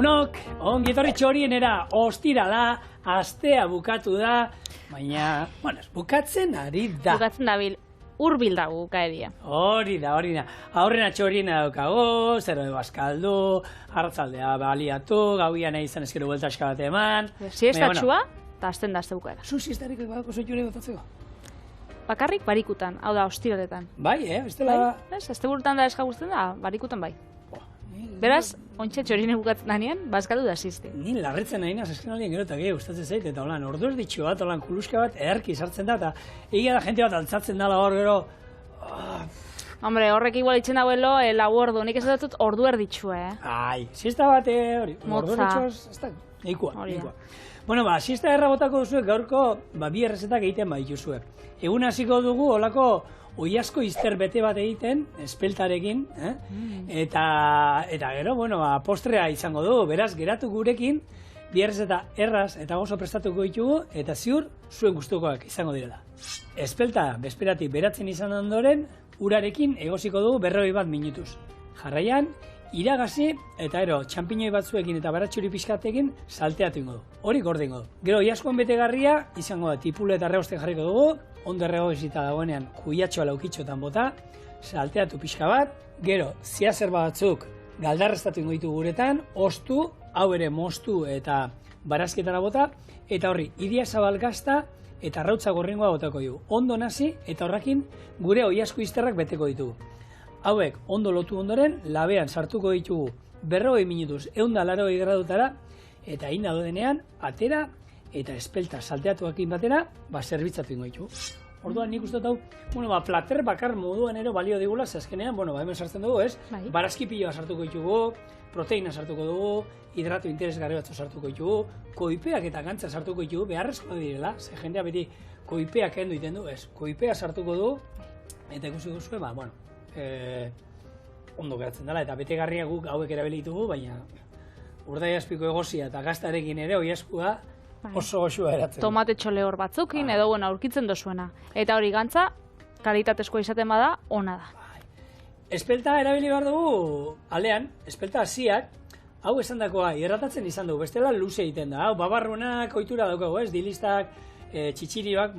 Egunok, ongi etorri txorienera, ostirala, astea bukatu da, baina, bueno, bukatzen ari da. Bukatzen dabil, hurbil dago bukaeria. Hori da. Aurrena txoriena daukago, zero de baskaldu, arratzaldea baliatu, gauia nahi izan ezkero bueltaska bat eman. Siestatxua, eta azten da azte bukaera. Zu siestarik badako zoiture botatzeko? Bakarrik barikutan, hau da, ostiraletan. Bai, bestela... Ez, azte burutan da eskaguzten da, barikutan bai. Beraz, ontsa txorine bukatzen danean, bazkaldu da zizte. Ni larretzen nahi naz, esken alien gero eta gehi gustatzen zait, eta holan, ordu ez ditxu bat, holan kuluska bat, eharki sartzen da, eta egia da jente bat altzatzen dala hor gero... Hombre, horrek igual itzen dauelo, lau ordu, nik ez dut ordu erditxua, Ai, siesta bat, hori, ordu erditxua, ez da, neikua. Bueno, siesta erra botako duzuek gaurko, bi errezetak egiten badituzue. Egun hasiko dugu, holako, oiazko izter bete bat egiten, espeltarekin, eta gero, bueno, postrea izango dugu, beraz, geratu gurekin, bierrez eta erraz eta gozo prestatuko ditugu, eta ziur, zuen gustukoak izango direla. Espelta, bezperatik beratzen izan ondoren, urarekin egosiko dugu 40 minutuz. Jarraian, iragazi eta txampiñoi batzuekin eta baratxuri pixkatekin salteatu ingo du. Hori gorde ingo du. Gero, oiazkoen betegarria, izango da, tipule eta reoste jarriko dugu, ondo erregozita dagoenean kuiatxoa laukitxotan bota, salteatu pixka bat, gero, ziazerba batzuk galdarreztatu ingo ditu guretan, ostu, hau ere moztu eta barazketara bota, eta horri, idia zabalgazta eta arrautza gorringoa botako dugu. Ondo nasi eta horrekin gure oiazko izterrak beteko ditugu. Hauek, ondo lotu ondoren, labean sartuko ditugu 40 minutuz 180 gradutara, eta hina denean, atera eta espelta salteatuakin batera, zerbitzatu ingo ditugu. Orduan nik uste hau, plater bakar moduan balio digula, zazkenean, hemen sartzen dugu, ez? Barazki piloa sartuko ditugu, proteina sartuko dugu, hidrato interesgarri batzu sartuko ditugu, koipeak eta gantza sartuko ditugu, beharrezko direla, ze jendea beti koipeak kendu iten du, ez? Koipea sartuko dugu, eta ikusiko zuen, ondo geratzen dela, eta betegarria guk hauek erabili ditugu, baina urdai azpiko egozia eta gaztarekin ere oiazkoa oso goxua eratzen. Tomate txolehor batzukin edo aurkitzen dozuena. Eta hori gantza, kalitatezkoa izaten bada, ona da. Espelta erabili behar dugu aldean, espelta hasiak, hau esan dakoa, irratatzen izan dugu, bestela luze egiten da. Hau, babarrunak ohitura daukagu, ez? Dilistak, txitxirioak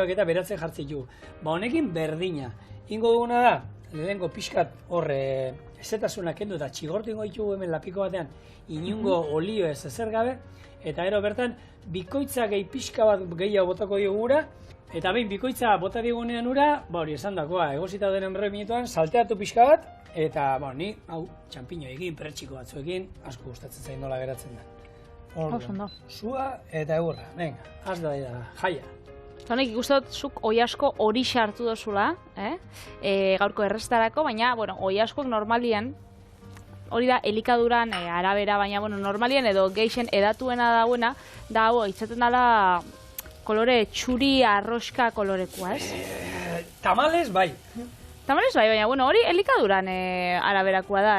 eta beratzen jartzen dugu. Honekin berdina. Ingo duguna da, lehenko pixkat horre ezetasunak kendu eta txigortu ingo ditugu hemen lapiko batean inungo olio ez ezer gabe, eta ero bertan bikoitza gehi pixka bat gehiago botako diogu ura, eta behin bikoitza bota digunean ura, hori esan dakoa, egosita denen 40 minutuan, salteatu pixka bat, eta ni, hau, txampiñoekin, pertxiko batzuekin, asko gustatzen zain nola geratzen da. Ondo. Sua eta egurra, venga, az da jaia. Honek ikustot zuk oiasko hori sartu dozula, gaurko errestarako, baina, oiaskok normalian, hori da elikaduran arabera, baina, normalian edo geixen edatuena dauena, da hau, izaten dela kolore txuri arroska kolorekoa, ez? Tamales, bai. Tamales, bai, baina, hori elikaduran araberakoa da,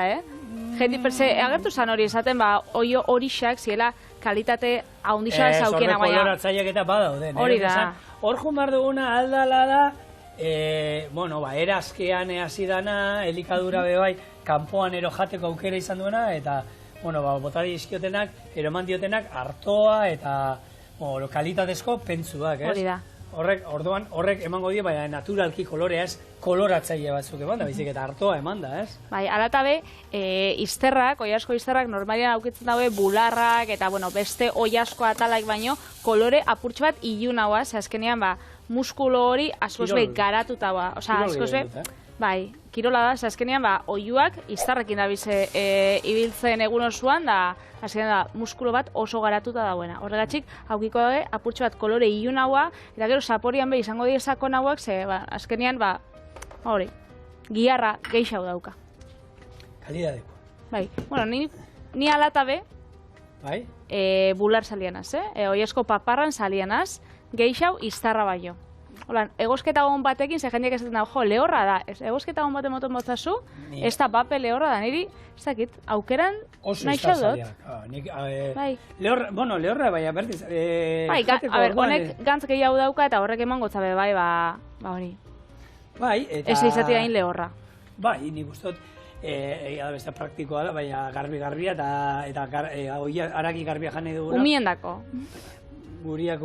Jenti perse, agertu zan hori esaten, oio horixak ziela kalitate haundixan zaukena, baina... Koloratzaileak eta badauden, hori da. Hor jumar duguna aldala da, erazkean hasi dana, elikadura bebai, kanpoan jateko aukera izan duena, eta, botari izkiotenak, eroman diotenak, artoa eta kalitatezko pentsuak, ez? Hori da. Horrek emango die, baina naturalki kolorea ez, koloratzaile batzuk eman da, baizik eta artoa eman da, ez? Bai, alatabe, izterrak, oiasko izterrak, normalian aukitzen daue bularrak, eta, beste oiasko atalak baino, kolore apurtxo bat ilunagoa, azkenean, muskulo hori askoz behi garatuta, askoz behi, bai, kirola da, azkenean, oiuak izterrekin dabize ibiltzen egun osoan, da, azkenean da, muskulo bat oso garatuta dauena. Horregatxik, haukiko dabe, apurtxo bat kolore ilunagoa, eta gero saporian behi izango die sakonagoak, ze, azkenean, hori, giharra geixau dauka. Kalidadeko. Bai, ni alatabe, bai? Bular salianaz, oiasko paparran salianaz, geixau iztarra baino. Holan, egosketa hon batekin, ze jendeak esaten da, lehorra da, egosketa hon baten moton botzazu, ez da bape lehorra da, niri, ez dakit, aukeran nahi xau dut. Lehorra, bai, bertiz. Bai, honek gantz gehiago dauka, eta horrek eman gotzabe, bai, hori. Bai, eta... Ez izatea hain lehorra. Bai, nik ustot. beste praktikoa da, baina garbi-garbia eta haraki garbia jan nahi dugula. Umien dako. Guriak,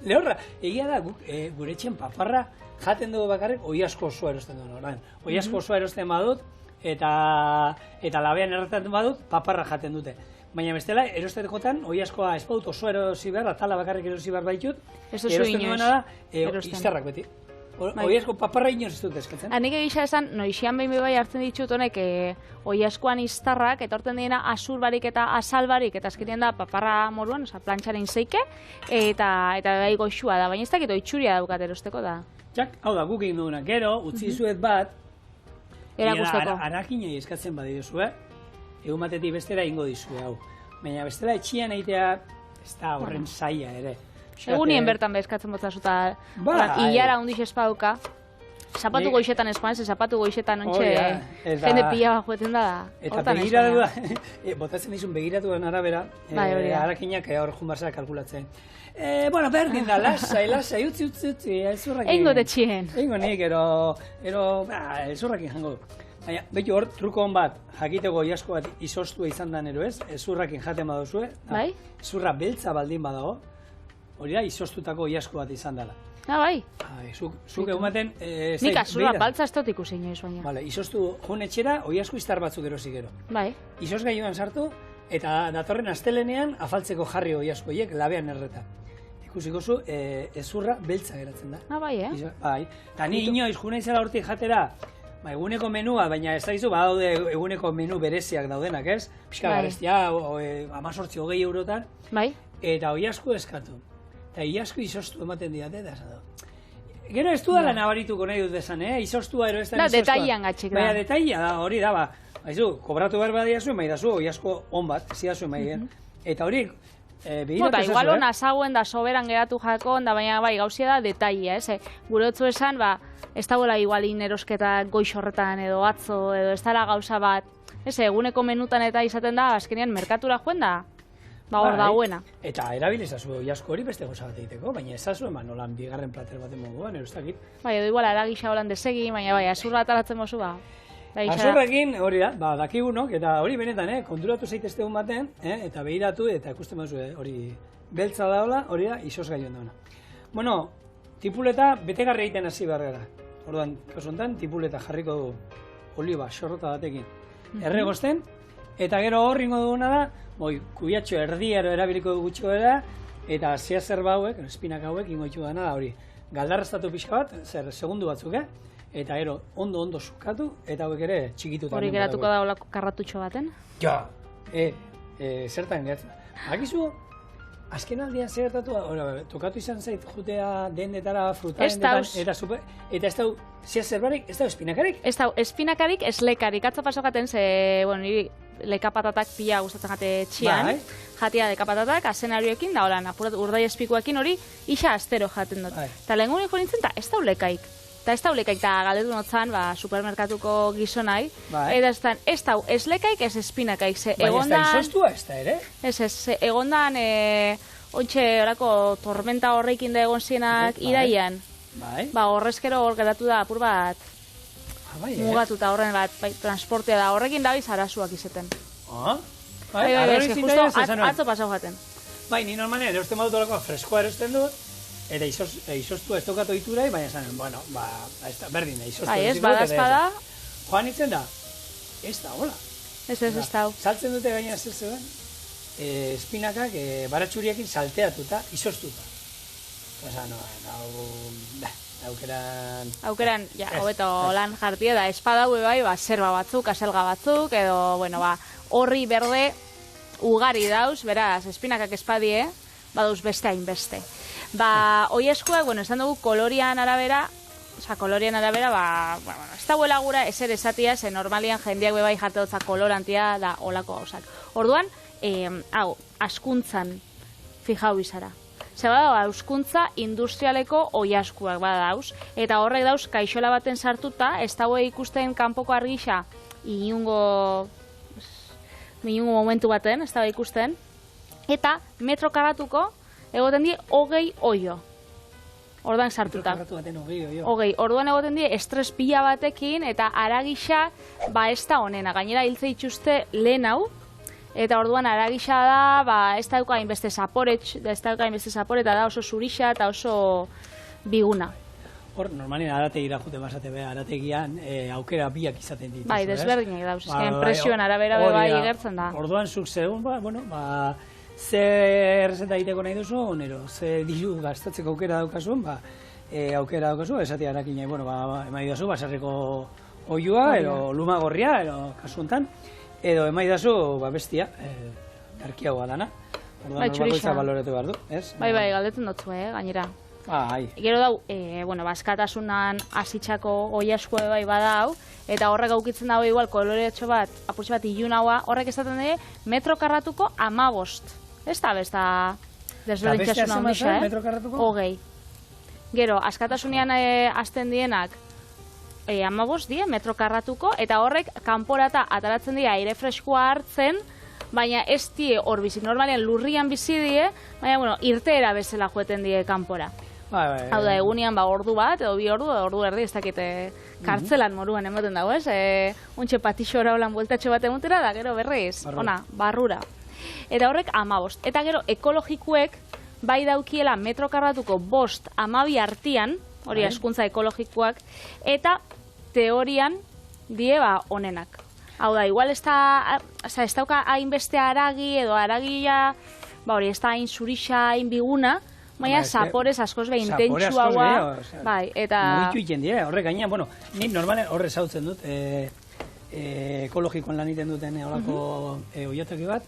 lehorra, egia da, gure etxen paparra jaten dugu bakarrik oiasko osoa erosten duen orain. Oiasko osoa erosten badut, eta labean erretatzen badut, paparra jaten dute. Baina bestela, erostetekotan, oiaskoa espaut oso erosi behar, atala bakarrik erosi behar baitut, erosten duena da, izterrak beti. Oiasko paparra inoz ez dut eskatzen. Hanik egisa esan, noixian behin bai hartzen ditut honek oiaskoan iztarrak, eta horten diena azur barik eta azal barik, eta azkenean da paparra moruan, oza, plantxaren zeike, eta bai goxua da, baina ez dakit oitxuria daukat erosteko da. Jak, hau da, guk egin duguna, gero, utzi zuet bat, erakusteko. Arakinei eskatzen badizu, egun batetik bestera ingo dizue, hau. Baina bestela etxian egitea, ez da horren zaila ere. Egunien bertan bezkatzen botzazuta, hilara hundiz espauka, zapatu goixetan espan, zapatu goixetan ontxe, jende pila bajueten da. Eta begiratu da, botatzen dizun begiratuan arabera, arakinak hor junbarza kalkulatzen. Bueno, berdin da, lasai, utzi, elzurrakin. Eingo tetxien. Eingo nik, elzurrakin jango du. Baina, betu hor, truko hon bat, jakiteko oiasko bat izostua izan da nero ez, ezurrakin jaten baduzue, ezurra beltza baldin badago, hori da, izostutako oiasko bat izan dela. Bai. Zuk egun baten... Nik azurra baltza ez dut ikusi inoiz baina. Vale, izostu joan etxera, oiasko iztar batzuk erosi gero. Bai. Izoz gaioan sartu, eta datorren astelenean afaltzeko jarri oiaskoiek labean erreta. Ikusiko zu, ezurra beltza geratzen da. Bai, Bai. Eta ni inoiz juna izela hortik jatera, eguneko menua, baina ez daizu, badaude eguneko menu bereziak daudenak, ez? Pixka garestia, 18-20 eurotan. Bai. Eta oiasko eskatu. Eta oiasko izostu ematen didate, da esan du. Gero ez du dala nabarituko nahi dut esan, izostua ero ez da izostua. Detailan gatxik da. Baina detaila da, hori da, haizu, kobratu behar badiazu, maidazu, oiasko on bat, zidazu maien. Eta hori, begiratu ezazu, igual hona zagoen da soberan geratu jakon, da baina bai, gauzia da detaila, gure otzu esan, ez dagoela igual inerosketa goix horretan edo atzo, edo ez dala gauza bat, eguneko menutan eta izaten da, azkenean merkatura joen da, hor dagoena. Eta erabilizazu oiasko hori beste goza bat egiteko, baina ezazu eman nolan bigarren plater baten moduan, erostakit. Bai, edo igual aragisa holan desegin, baina bai, azurra ataratzen mozu ba. Azurrekin, hori da, dakigunok, eta hori benetan, konturatu zaitezte egun baten, eta behiratu, eta ikusten baduzu, hori beltza daola, hori da, izos gaion dauna. Bueno, tipuleta betegarri egiten hasi behar gara. Orduan, kasu honetan, tipuleta jarriko dugu oliba xorrota batekin erregosten, eta gero horringo duguna da, kubiatxo erdiaro erabiliko du gutxiko dela, eta zea zerba hauek, espinak hauek, ingoitu dena da hori. Galdarreztatu pixka bat, segundu batzuk, eta gero ondo sukatu, eta hauek ere txikituta. Hori geratuko da olako karratutxo baten? Ja, zertan geratzen. Akizu, azken aldian zertatu, tokatu izan zait jutea dendetara, frutadendetan, eta ez dau, zea zerbarik, ez dau espinakarik? Ez dau, espinakarik, ez lekarik. Atzo pasokaten, niri lekapatatak pila gustatzen jate txian, jatia lekapatatak, azenarioekin, da hola, urdai espikuekin hori, isa astero jaten dut. Eta lehen gure nintzen, ez dau lekaik. Eta ez dau lekaik, eta galdetu notzan, supermerkatuko gizonai, eta ez dau, ez lekaik, ez espinakaik. Baina ez da izostua ez da ere? Ez, egondan, ontxe horako tormenta horreikin da egon zienak iraian. Horrezkero hor geratu da apur bat, mugatuta horren bat, transportea da, horrekin da bizarasuak izeten. Atzo pasau jaten. Bai, ni normalen, erosten badut horako freskoa erosten dut, eta izostua ez tokatu iturai, baina esanen, bueno, berdin da, izostua. Ez, badazpada. Joan itzen da, ez da, hola. Ez da. Saltzen dute gaina zer zeuden, espinakak baratxuriekin salteatuta, izostuta. Osa, aukeran, hobeto lan jartia da, espadau bai, zerba batzuk, aselga batzuk, edo, bueno, horri berde ugari dauz, beraz, espinakak espadie, badauz beste hainbeste. Oieskuak, bueno, esan dugu kolorian arabera, ez dagoela gura ezer esatia, ze normalian jendeak bebai jarteotza kolorantia da olako gauzak. Orduan, askuntzan fijau izara. Zer bada, auskuntza industrialeko oiaskuak badauz, eta horrek dauz kaixola baten sartuta, ez dago ikusten kanpoko argisa inungo momentu baten, ez dago ikusten, eta metro karatuko egoten die 20 oio. orduan sartuta. Metro karratu baten hogei. Hogei, orduan egoten die estres pila batekin, eta aragisa, ez da honena. Gainera hiltze dituzte lehen hau, eta orduan aragisa da, ez dauka hainbeste zapore, eta da oso zurixa eta oso biguna. Hor, normalien arategira jute basate beha, arategian aukera biak izaten ditu. Bai, desberdinak dauz, presioen arabera bai igertzen da. Orduan zuk zegoen, zer zeta egiteko nahi duzu, ze diru gastatzeko aukera daukazun, aukera daukazu, esatea harakina, emaidazu, basarreko oiua, edo luma gorria, edo kasu honetan, edo emaidazu, bestia, erkiagoa dana. Orduan, bakoitza baloratu behar du, ez? Bai, galdetzen dutzu, gainera. Gero dau, askatasunan hasitxako oiasko bai badau, eta horrek aukitzen dago igual koloretxo bat, apurtxo bat ilunagoa, horrek esaten dugu metro karratuko 15. Ez da, desberdintxasuna ondisa, metro karratuko? Hogei. Gero, askatasunean hasten dienak 15 die, metro karratuko, eta horrek kanporata ataratzen die aire freskoa hartzen, baina ez die hor bizi, normalean lurrian bizi die, baina, irteera bezala joeten die kanpora. Hau da, egunean ordu bat, edo 2 ordu, ordu erdi, ez dakite kartzelan moruan ematen dago, ez? Untxe patixora holan bueltatxo bat emutera, da gero berriz, barrura. Eta horrek 15. Eta gero ekologikuek bai daukiela metro karratuko 5-12 artian, hori askuntza ekologikoak, eta teorian die onenak. Hau da, igual ez dauka hainbeste aragi, edo aragia, hori ez da hain zurixa, hain biguna, baina zaporez askoz behin intentsuagoa. Bai, eta... Mugitu iten dira, horrek gaina, nik normalen horre zautzen dut, ekologikoan lan iten duten horako oiataki bat,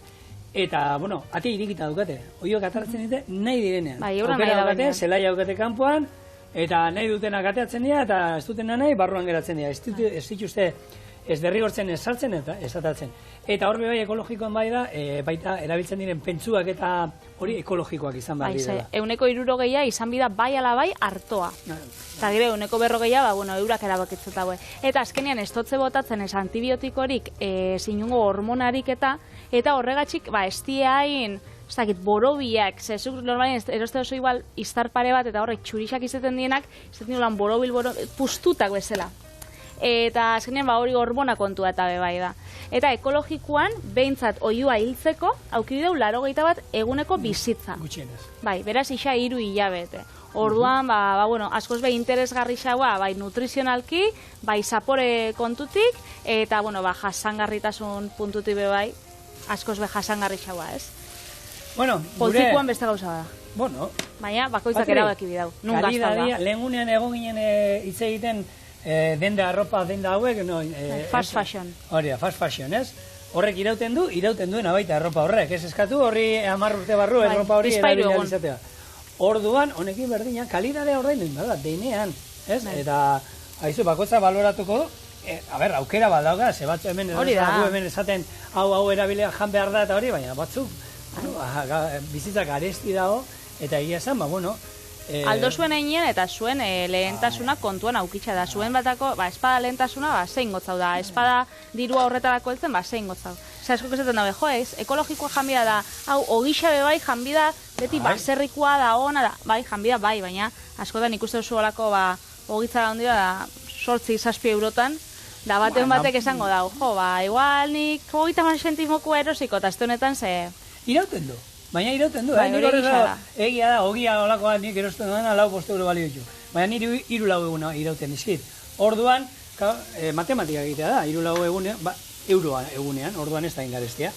eta, ate irikita dukate, oioak ataratzen dute nahi direnean. Bai, eurra nahi da benean. Zelaia daukate kanpoan, eta nahi dutenak ateatzen dira, eta ez dutena nahi, barruan geratzen dira. Ez dituzte, ez derrigortzen ez sartzen eta ez atatzen. Eta horbe bai ekologikoan bai da, baita erabiltzen diren pentsuak eta hori ekologikoak izan behar dira. 160 izan bida bai ala bai hartoa. Eta gero 140 eurak erabakitzen dago. Eta azkenean ez dotze botatzen ez antibiotikorik, zinungo hormonarik eta horregatxik ez hain, ez dakit, borobiak, zezuk normalien eroste oso igual iztar pare bat eta horrek txurixak izaten dienak, izaten diolan borobil pustutak bezala. Eta azkenean hori hormona kontua eta bebai da. Eta ekologikoan, behintzat oiua hiltzeko, aukideu 80 bat eguneko bizitza. Gutxienez. Bai, beraz isa 3 hilabete. Orduan, askoz behi interesgarri xaua, bai nutrizionalki, bai zapore kontutik, eta, jasangarritasun puntutik bebai, askoz behi jasangarri xaua, ez? Poltsikuan beste gauza da. Baina, bakoitzak erabaki bidau. Nun gaztal da. Lehengunean egon ginen hitz egiten denda arropa, denda hauek, fast fashion. Hori da, fast fashion, ez? Horrek irauten duena baita arropa horrek, ez eskatu horri 10 urte barru, arropa hori erabilizatea. Orduan, honekin berdina, kalidadea ordaindu da, deinean, ez? Eta, haizu, bakoitza baloratuko du, aukera badauga, ze batzu hemen esaten, hau erabilia jan behar da eta hori, baina batzuk, bizitzak aresti dago, eta egia esan, aldo zuen einean eta zuen lehentasuna kontuan aukitza da. Zuen batako, espada lehentasuna, zein gotzau da. Espada dirua horretarako heltzen, zein gotzau. Eskok esaten dabe, ekologikoa janbida da, hau, ogisa bebai janbida, beti baserrikoa da, ona da, janbida baina askotan ikusten zu olako, ogitza da hondia da, 8-7 eurotan, da batean batek esango da, igual nik 30 centimoko erosiko, eta ez honetan ze... Irauten du. Baina irauten du, egia da, ogia olakoa nik erosten duena 4-5 euro balio ditu. Baina niri 3-4 eguna irauten izkit. Orduan, matematika egitea da, 3-4 euroa egunean, orduan ez da ingarestia.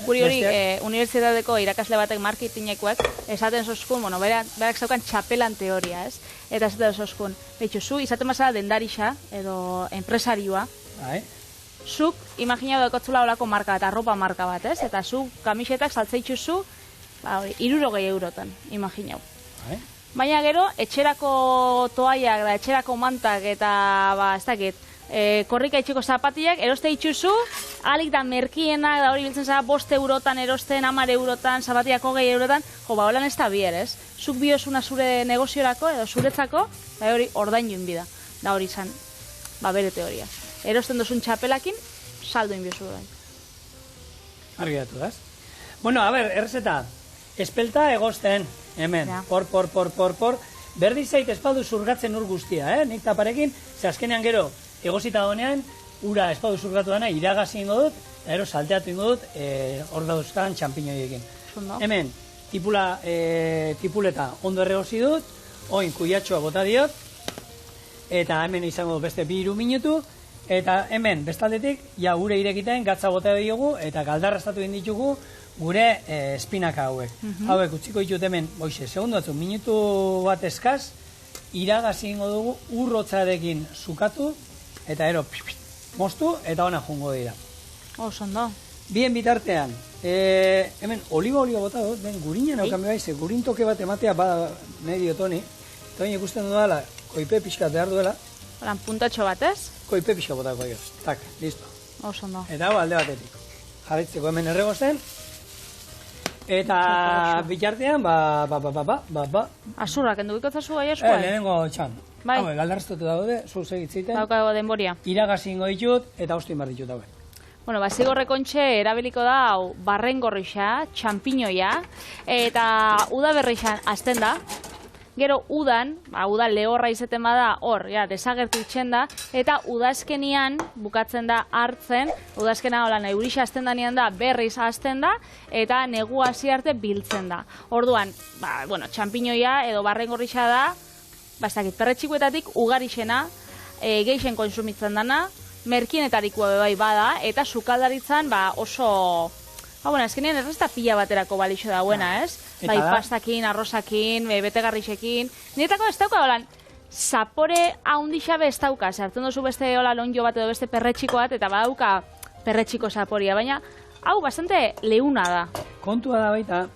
Guri hori, unibertsitateko irakasle batek marketingekoak, esaten zoskun, berak zaukan txapelan teoria, ez? Eta esaten zoskun, behitxu, zu izaten bazara dendarixa, edo enpresarioa, zuk, imagina dakotzula olako marka bat, arropa marka bat, ez? Eta zuk kamisetak saltzeitzuzu, 60 eurotan, imaginau. Baina gero, etxerako toaiak da, etxerako mantak eta, ez dakit, korrika etxeko zapatiak, eroste itxuzu, alik da merkienak, da hori biltzen zara 5 eurotan, erosten 10 eurotan, zapatiak 20 eurotan, holan ez da bier, ez? Zuk biosuna zure negoziorako, edo zuretzako, da hori ordain joan bida, da hori izan, bere teoria. Erosten dozun txapelakin, saldo inbiozu da. Argi datu, das? Errezeta, espelta egosten, hemen, por, Berdin zait espadu zurgatzen ur guztia, nik taparekin, ze azkenean gero, egozita honean, ura espadu zurgatu dana, iragazi ingo dut, eta gero salteatu ingo dut, hor dauzkan txampiñoiekin. Hemen, tipuleta ondo erregozi dut, oin kuiatxoa bota diot, eta hemen izango beste 2-3 minutu, eta hemen, bestaldetik, ja gure irekiten gatza bota diogu, eta galdarrastatu egin ditugu gure espinaka hauek. Hauek utziko ditut hemen, segundu batzu, minutu bat eskaz, iragazi ingo dugu urrotzarekin zukatu, eta ero, moztu, eta ona jungo dira. Osondo. Bien bitartean, hemen oliba bota dut, den gurinen haukan behaize, gurin toke bat ematea bada medio toni, eta hori ikusten dudala, koipe pixkat behar duela. Horan puntatxo bat, ez? Koipe pixka botako joz, tak, listo. Osondo. Eta hau alde batetik. Jarritzeko hemen erregozen, eta bitartean, Azurrak, endubiko zazu gai askoa? Lehenengo txan. Bai. Hau, galdarraztutu daude, zu segitziten. Daukago denboria. Iragazi ingo ditut, eta ostin bar ditut hauek. Bueno, zigorrekontxe erabiliko da hau barrengorrixa, txampiñoia, eta udaberrixan azten da. Gero udan lehorra izeten bada hor, desagertu itxen da, eta udazkenian bukatzen da hartzen, udazkena holan eurixa azten danean da, berriz azten da, eta negu hasi arte biltzen da. Orduan, txampiñoia edo barrengorrixa da, perretxikuetatik ugarixena, geixen konsumitzen dana, merkienetarikoa bai bada, eta sukaldaritzan oso... azkenean errezta pila baterako balixo dauena, ez? Bai, pastakin, arrozakin, betegarrixekin. Niretako ez dauka, holan, zapore haundixabe ez dauka. Zertzen duzu beste lonjo bat edo beste perretxiko bat, eta badauka perretxiko zaporia, baina hau bastante leuna da. Kontua da baita,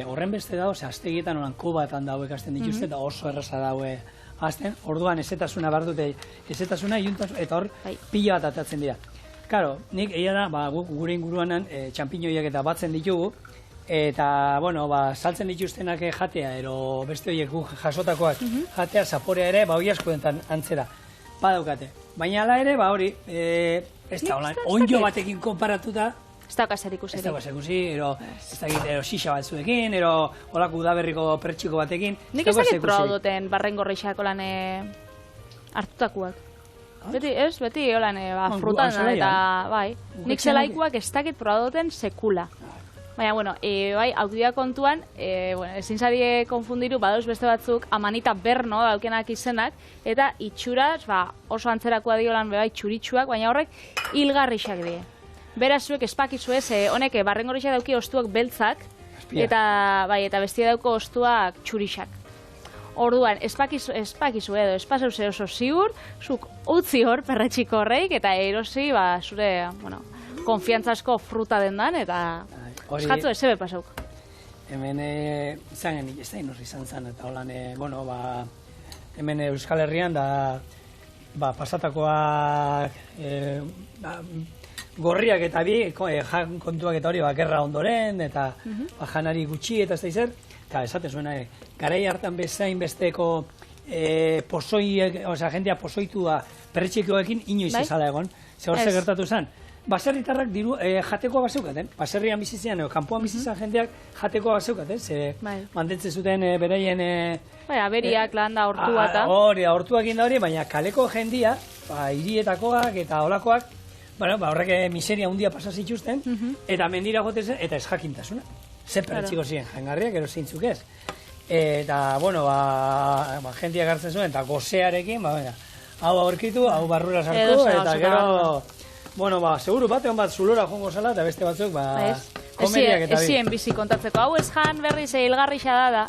horren beste dago, aztegietan holan kobatan dauek azten dituzte, eta oso erraza daue azten, orduan ezetasuna bardute, ezetasuna, eta hor pila bat atatzen dira. Karo, nik egia da, gure inguruanan txampiñoiak eta batzen ditugu, eta, saltzen dituztenak jatea, ero beste horiek jasotakoak jatea, zaporea ere, hori asko dentan antzera, badaukate. Baina ala ere, hori, ez da, onjo batekin konparatuta, ez dauka zer ikusi. Ez dauka zer ikusi, ero xixa batzuekin, ero olako udaberriko pertsiko batekin. Nik ez dakit proba duten barrengorrixako lan hartutakoak. Beti, ez? Beti, holan, frutan eta, bai. Nik zelaikoak ez dakit probadoten sekula. Baina, bai, audioa kontuan, ezin zari konfundiru, badoz beste batzuk, Amanita Berno daukenak izenak, eta itxuraz, oso antzerakoa diolan, bai, txuritxuak, baina horrek hilgarrixak die. Beraz, zuek espakizue, honek barrengorrixak dauki ostuak beltzak, eta bestia dauko ostuak txurixak. Orduan, espakizu edo, espazeu oso ziur, zuk utzi hor perretxiko horreik, eta erosi, zure, konfiantzasko fruta dendan, eta eskatzu ezebe pasauk. Hemen, izan ez da inorri izan zen, eta holan, hemen Euskal Herrian, da, pasatakoak, gorriak eta bi, kontuak eta hori, gerra ondoren, eta janari gutxi, eta ez da izer, eta esaten zuena, garai hartan bezain besteko pozoiek, jendia pozoitu da perretxikoekin inoiz ezala egon. Ze hor gertatu zen. Baserritarrak jatekoa bazeukaten. Baserrian bizitzen, kanpoan bizitzen jendeak jatekoa bazeukaten. Ze mantentzen zuten beraien... Aberiak, landa, hortua eta... Hori, hortuak inda hori, baina kaleko jendia, hirietakoak eta olakoak, horrek miseria hundia pasazituzten, eta mendira joten zen, eta ez jakintasuna. Zer perretxiko ziren, jangarriak, ero zeintzuk ez. Eta, jentia gartzen zuen, eta gozearekin, hau aurkitu, hau barrura sartu, eta gero, seguru batean bat zulora jongo zala, eta beste batzuk, komediak eta bi. Ezien bizi kontatzeko, hau ez jan berriz hilgarrixa da,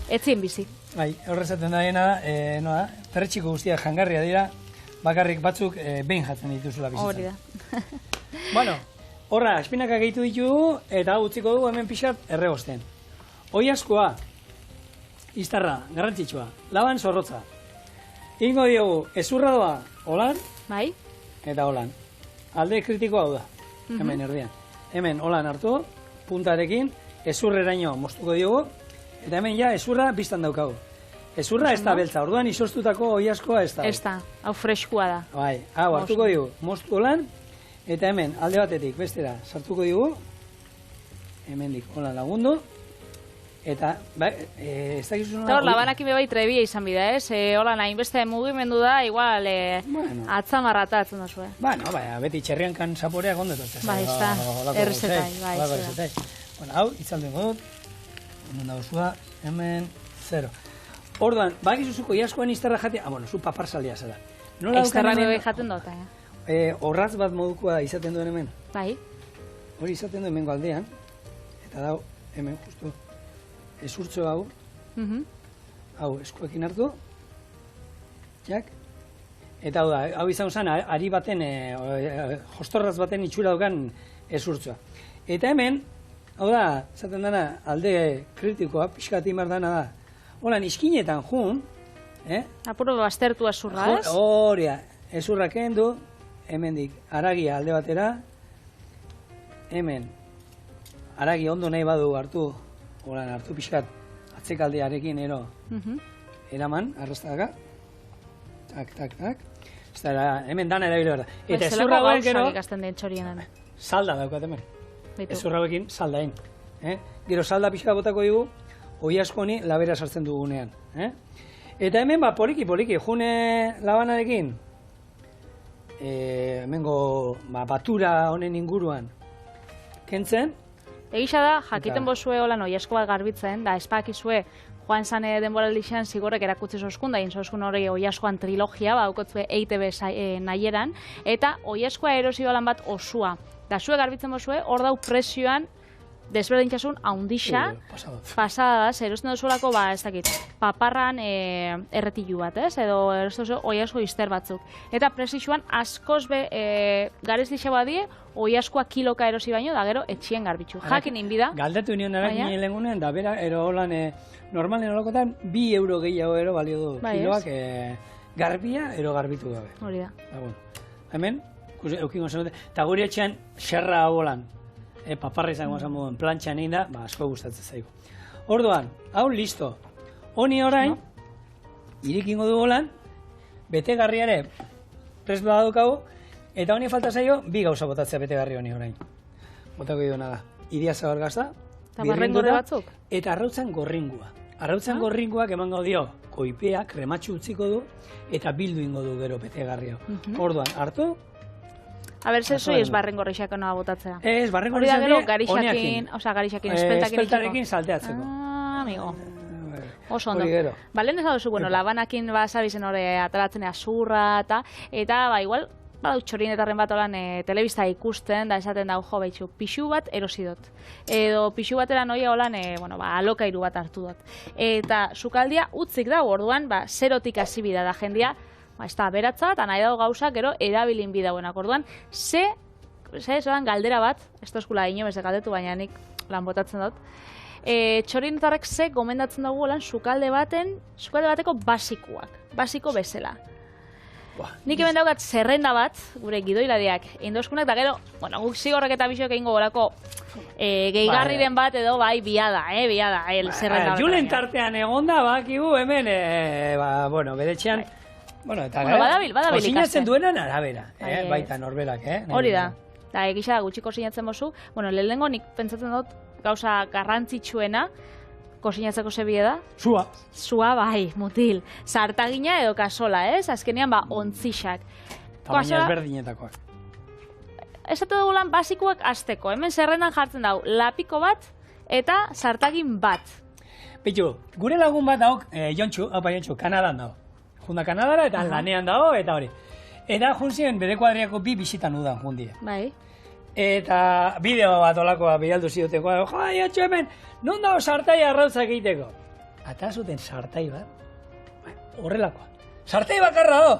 ezien bizi. Horrezaten daiena da, perretxiko guztiak jangarria dira, bakarrik batzuk behin jatzen dituzula bizitzen. Hori da. Horra, espinaka gehitu ditugu, eta utziko dugu hemen pixat erregosten. Oiazkoa, iztarra, garrantzitsua, laban zorrotza. Ingo diogu, ezurra doa, holan, eta holan. Alde kritikoa hau da, hemen erdian. Hemen holan hartu, puntarekin, ezurreraino moztuko diogu, eta hemen ja ezurra biztan daukagu. Ezurra ez da beltza, orduan izostutako oiazkoa ez da. Ez da, hau freskua da. Hau hartuko diogu, moztu holan, eta hemen, alde batetik, bestera, sartuko digu, hemendik, hola lagundu, Eta, ez da gizu Eta hor, Labanakin bebai trebia izan bida, ez? Hola, nahi beste mugimendu da, igual, atzamarrata atzen da zuen. Bueno, beti txerriankan zaporeak ondetot. Bai, ez da, errezetai, bai, ez da. Bueno, hau, itzaldu ingo dut, onden dago zua, hemen, 0. Orduan, bakizuzuko iaskoan izterra jatea, zu paparsaldia zela. Izterra bebai jaten dut, Horratz bat modukoa izaten duen hemen. Bai. Hori izaten duen hemen aldean, eta dago, hemen, justu, ezurtzo hau, hau eskuekin hartu, jak, eta hau izan zen, ari baten, jostorraz baten itxura daukan ezurtzoa. Eta hemen, hau da, zaten dana, alde kritikoa, pixkat imar dana da, holan iskinetan jun, apuro baztertu ezurra, ez? Horia, ezurra kendu, hemendik haragia alde batera, hemen, haragia ondo nahi badu hartu, holan hartu pixkat atzekaldearekin eraman, arrastaka, tak, hemen dana erabili behar da. Eta ezurra hauek gero, salda daukat hemen. Ezurra hauekin salda egin. Gero salda pixka botako dugu, oi asko honi labera sartzen dugunean. Eta hemen poliki, june Labanarekin, hemengo batura honen inguruan kentzen. Egisa da, jakiten bozue holan oiasko bat garbitzen, da espakizue joan zane denboraldixan zigorrek erakutzi zoskun, da inzoskun hori oiaskoan trilogia, daukotzue EITB nahieran, eta oiaskoa erosio lan bat osua. Da zue garbitzen bozue, hor dau presioan desberdintxasun haundixa, pasada da, erosten duzulako, ez dakit, paparran erretilu bat, ez? Edo erosten duzu oiasko izter batzuk. Eta presioan askoz be garez lixa badie, oiaskoa kiloka erosi baino, da gero etxien garbitzu. Jakin inbida. Galdetu nion erak nien lehengunen, da bera, ero holan, normalen holokotan, 2 euro gehiago ero balio du kiloak garbia, ero garbitu gabe. Hori da. Hemen, eukingo zen dute, eta guri etxean xerra hau holan, paparra izango zen moduen plantxan egin da, asko gustatzen zaigu. Orduan, hau listo. Honi orain, irikingo du holan, betegarriare prest badaukagu, eta honi falta zaio, 2 gauza botatzea betegarri honi orain. Botako iduna da, idia zabargazta, birrinduta, eta arrautzan gorringua. Arrautzan gorringuak emango dio, koipea, krematxu utziko du, eta bildu ingo du gero betegarri hau. Orduan, hartu, Aber, zezoi ez barren gorrixako noa botatzea. Ez, barren gorrixako garixakin, espeltarekin salteatzeko. Amigo. Oso ondo. Balen ez duzu, Labanakin zabizen hori ataratzen azurra, eta, igual, badau txorinetarren bat olan telebista ikusten, da esaten da, jo, behitxu, pixu bat erosi dut. Edo pixu batera noia holan, alokairu bat hartu dut. Eta sukaldia utzik da, orduan, zerotik hasi bida da jendia, ez da, beratza, eta nahi dago gauzak, gero, erabilin bidauenak. Orduan, esan galdera bat, ez da eskula ino, galdetu, baina nik lan botatzen dut, txorinetarrek ze gomendatzen dugu lan sukalde bateko basikoak, basiko bezala. Nik hemen daugat zerrenda bat, gure gidoilariak indoskunak, da gero, guk zigorrek eta bisoek egingo gorako gehigarriren bat edo bai biada, zerrenda bat. Julen tartean egonda, bakigu hemen, bedetxean, eta badabil kosinatzen duenan arabera, baita norberak, hori da, da egisa gutxi kosinatzen bozu, lehenengo nik pentsatzen dut gauza garrantzitsuena, kosinatzeko zebie da? Zua. Zua, bai, mutil. Sartagina edo kasola, ez? Azkenean, ontzixak. Tamaina ezberdinetakoak. Esatu dugu lan basikoak azteko. Hemen zerrendan jartzen dago, lapiko bat eta sartagin bat. Bitu, gure lagun bat dago, Jontxu, Kanadan dago. Junda Kanadara eta lanean dago, eta hori. Eta juntzien, bere kuadriako 2 bisitan udan jundie. Bai. Eta bideo bat olakoa bialdu zioteko, Jontxu hemen, non dago sartai arrautzak egiteko? Ata zuten sartai bat, horrelakoa. Sartai bakarra do!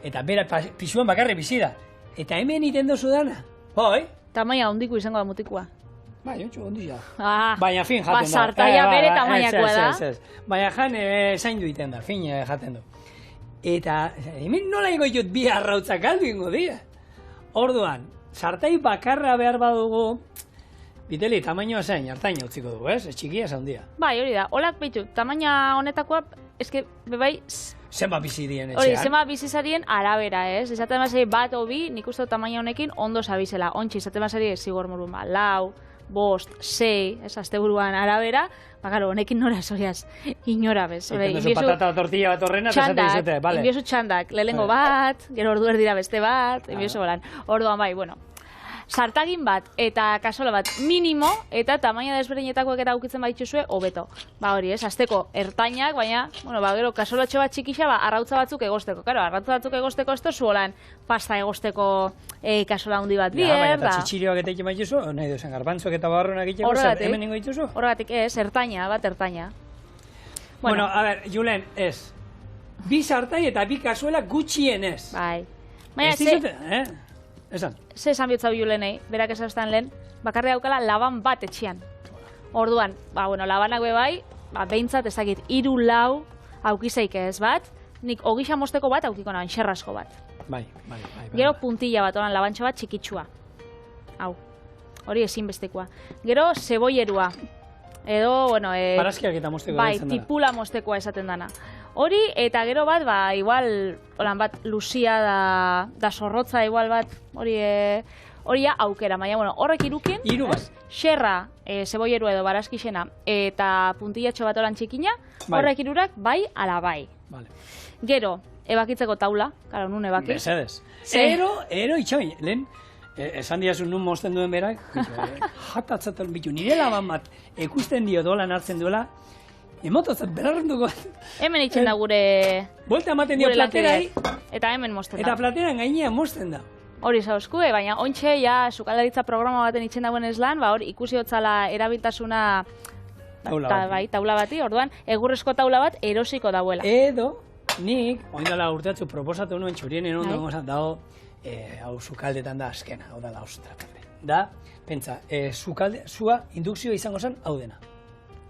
Eta bera pisuan bakarri bizida. Eta hemen iten dozu dana. Bai? Tamaina hondiko izango da mutikoa. Bai, Jontxu, ondila. Baina fin jaten da. Sartaia bere tamainakoa da. Baina jan zaindu iten da, fin jaten du. Eta hemen nola ingo jut 2 arrautzak galdu ingo dira. Orduan, sartai bakarra behar badugu, Biteli, tamainoa zain, hartaina utziko dugu, ez? Txikia zaundia. Bai, hori da. Olak behitu, tamaina honetakoa, eske, bebai... Zenba bizi dien etxean. Hori, zenba bizi zarien arabera, ez? Ezaten basari bat o bi, nik uste tamaina honekin ondo zabizela. Ontsi, ezaten basari zigor morun, 4, 5, 6, ez, asteburuan arabera, karo, honekin nora zoiaz, inora bez. Iten patata tortilla bat horrena, esate izate, bale. Inbiozu txandak, lehengo bat, gero ordu erdira beste bat, inbiozu bolan. Orduan bai, bueno. Sartagin bat eta kasola bat minimo eta tamaina desberdinetakoak eta aukitzen baituzue hobeto. Ba hori, ez, azteko ertainak, baina, bueno, ba gero kasolatxo bat txikixa, ba arrautza batzuk egosteko. Claro, arrautza batzuk egosteko ez tozu holan pasta egosteko kasola handi bat bier, baina eta txitxirioak eta egiten baituzu, nahi duzen garbantzok eta barronak egiteko, hemen ingo dituzu? Horregatik ez, ertaina. Bueno, a ber, Julen, ez. Bi sartai eta bi kasuela gutxienez. Bai. Baina, esan. Ze esan bihotzau Julenei, berak esastan lehen, bakarri daukala laban bat etxean. Orduan, ba, bueno, labanak bai, ba, behintzat ezakit, 3-4 aukizeik ez bat, nik ogisa mosteko bat aukiko nahan, xerrasko bat. Bai. Gero puntilla bat, oran labantxo bat txikitsua. Hau, hori ezinbestekoa. Gero zeboierua. Edo, bueno... Paraskiak eta mosteko bai, tipula mostekoa esaten dana. Hori, eta gero bat, ba, igual, holan bat, luzia da zorrotza, igual bat, hori aukera, baina, bueno, horrek irukin, xerra, zeboieru edo baraskixena, eta puntillatxo bat holan txikina, horrek irurak, bai, ala bai. Gero, ebakitzeko taula, karo, nun ebaki. Besedez. Ero, itxoin, lehen, esan diazun nun mosten duen berak, jatatzaten bitu, nire laban bat, ekusten dio dolan hartzen duela, emototzen berarrenduko. Hemen itxen da gure... Bolta ematen dio platerai. Eta hemen mosten da. Eta plateran gainean mosten da. Hori zauzkue, baina ontxe, ja, sukaldaritza programa baten itxen dagoen eslan, ba, hor, ikusi hotzala erabiltasuna... Taula bati, orduan, egurrezko taula bat erosiko dauela. Edo, nik, oindala urteatzu proposatu nuen txurienen ondo gozat dago, hau sukaldetan da azkena, hau da, ostra, da, pentsa, zua indukzioa izango zen, hau dena.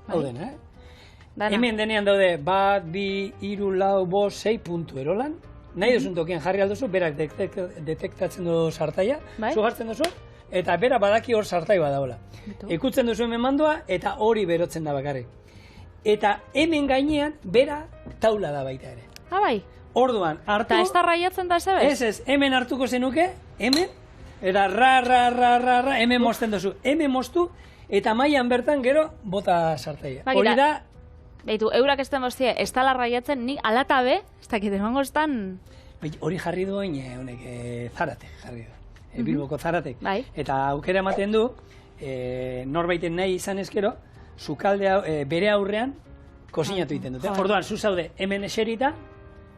Hau dena, Hemen denean daude, 1, 2, 3, 4, 5, 6 puntu erolan. Nahi duzun tokian jarri alduzu, berak detektatzen du sartaia, zu hartzen duzu, eta bera badaki hor sartai badaola. Ikutzen duzu hemen mandoa, eta hori berotzen da bakarrik. Eta hemen gainean, bera taula da baita ere. Bai. Orduan, hartu... Eta ez da raiatzen da, ez? Ez, hemen hartuko zenuke, hemen, eta ra, hemen mosten duzu. Hemen mostu, eta mailan bertan gero, bota sartaia. Hori da... Beitu, eurak ez den bostia, ez tala raiatzen, nik alatabe, ez dakit, emango estan... Hori jarri duen, Zaratek jarri du, Bilboko Zaratek. Eta aukera ematen du, norbaiten nahi izan ezkero, sukalde bere aurrean kozinatu egiten dute. Orduan, zu zaude hemen eserita,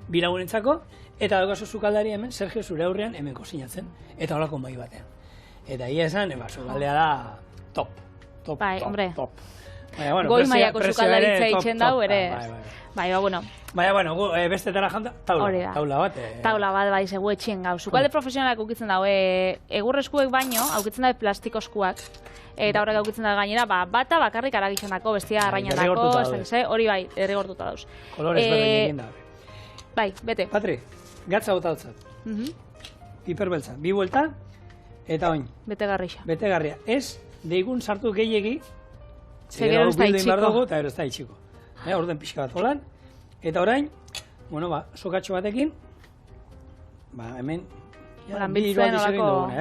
bilagunentzako, eta daukazu sukaldari hemen, Sergio, zure aurrean hemen kozinatzen, eta holako mai batean. Eta ia esan, sukaldea da top. Goi maiako sukaldaritza itxen dau, ere. Baina, bueno, bestetara janta, taula bat. Taula bat, bai, segu etxien gau. Sukalde profesionalak ukitzen dau, egurreskuek baino, aukitzen da plastikozkuak. Eta horrek aukitzen da gainera, bata bakarrik aragitzen dako, bestia arrainan dako, hori bai, derrigortuta dauz. Kolorez berdin da. Bai, bete. Patri, gatza bota altzat. Piperbeltza, 2 buelta, eta oin. Betegarria. Ez, deigun sartu gehiegi, gero ez da itxiko. Eta gero ez da itxiko. Orden pixka bat holan. Eta orain, sokatxo batekin, hemen, biltzen olako,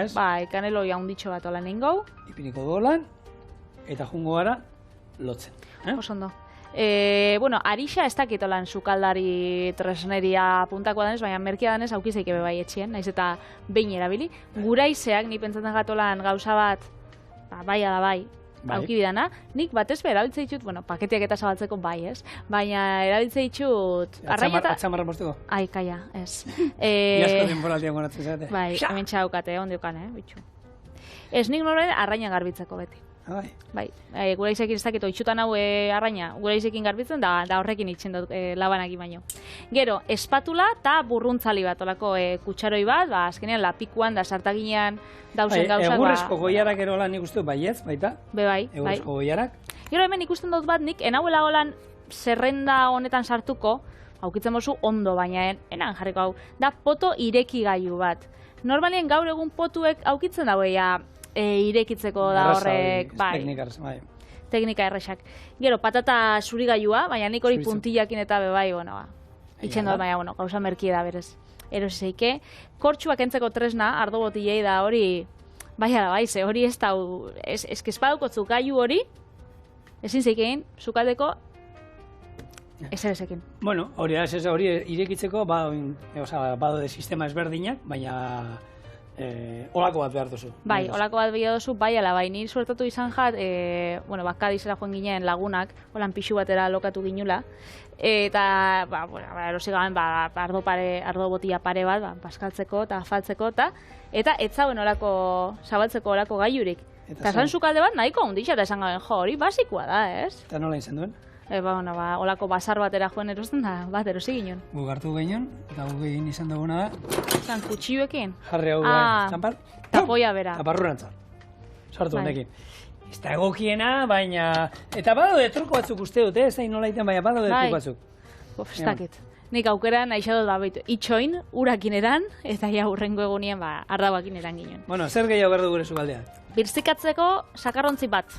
kanelo jaunditxo bat holan ingau. Ipiniko dolan, eta jungo gara, lotzen. Osondo. Arixa ez dakit holan sukaldari tresneria puntakoa denez, baina merkia denez aukizeik ebe bai etxien, naiz eta behin erabili. Guraizeak, ni pentsatzen gatolan gauza bat, bai da bai, auki bidana, nik batez be erabiltze ditut, paketeak eta zabaltzeko bai, ez? Baina erabiltze ditut... Atzamarra mosteko? Ai, kaia, ez. Iasko denboraldian gonatzen zate. Bai, hemen txaukate, ondiokan, bitxu. Ez nik noren arraina garbitzeko beti. Bai, gure izekin ez dakit, oitxutan hau arraina, gure izekin garbitzen, da horrekin itxen dut labanak baino. Gero, espatula eta burruntzali bat, olako kutsaroi bat, azkenean lapikuan da sartaginean dauzen gauzak. Egurrezko goiarak ero lan ikustu baiez, baita? Bai. Egurrezko goiarak. Gero hemen ikusten dut bat nik, enauela holan zerrenda honetan sartuko, aukitzen bozu ondo, baina enan jarriko hau, da poto ireki gailu bat. Normalien gaur egun potuek aukitzen dauea, irekitzeko da horrek, bai. Teknika erresak. Gero, patata zurigailua, baina nik hori puntillakin eta bai, itxen dut, baina, gauza merkie da berez. Erosi zeike. Kortxuak entzeko tresna, ardo botilei da hori, bai, ze hori ez da, espadukotzu gaiu hori, ezin zeikein, sukaldeko, ezerezekin. Bueno, hori irekitzeko, badode sistema ezberdinak, baina olako bat behar duzu. Bai, olako bat behar duzu, bai, ala bai, nire suertatu izan jat, Kadizera joan ginen lagunak, holan pixu batera lokatu ginula, eta, erosi gaben, ardo botila pare bat, paskaltzeko eta afaltzeko, eta ez zauen olako, zabaltzeko olako gaiurik. Eta zan sukalde bat nahiko hunditxa, eta esan gaben, hori basikoa da, ez? Eta nola izan duen? Olako basar batera joan erosten da, bat erosi ginen. Guk hartu ginen, eta guk egin izan duguna da. Zan, kutxioekin? Jarri hau txampar. Tapoia bera. Taparrurantza. Sartu honekin. Ez da egokiena, baina... Eta badaude truko batzuk uste dut, ez da nola iten, baina badaude truko batzuk. Ez dakit. Nik aukera nahi xadot da baitu. Itxoin, urakin eran, eta ja hurrengo egunien ardabakin eran ginen. Bueno, zer gehiago behar du gure sukaldean? Birzikatzeko sakarrontzi bat.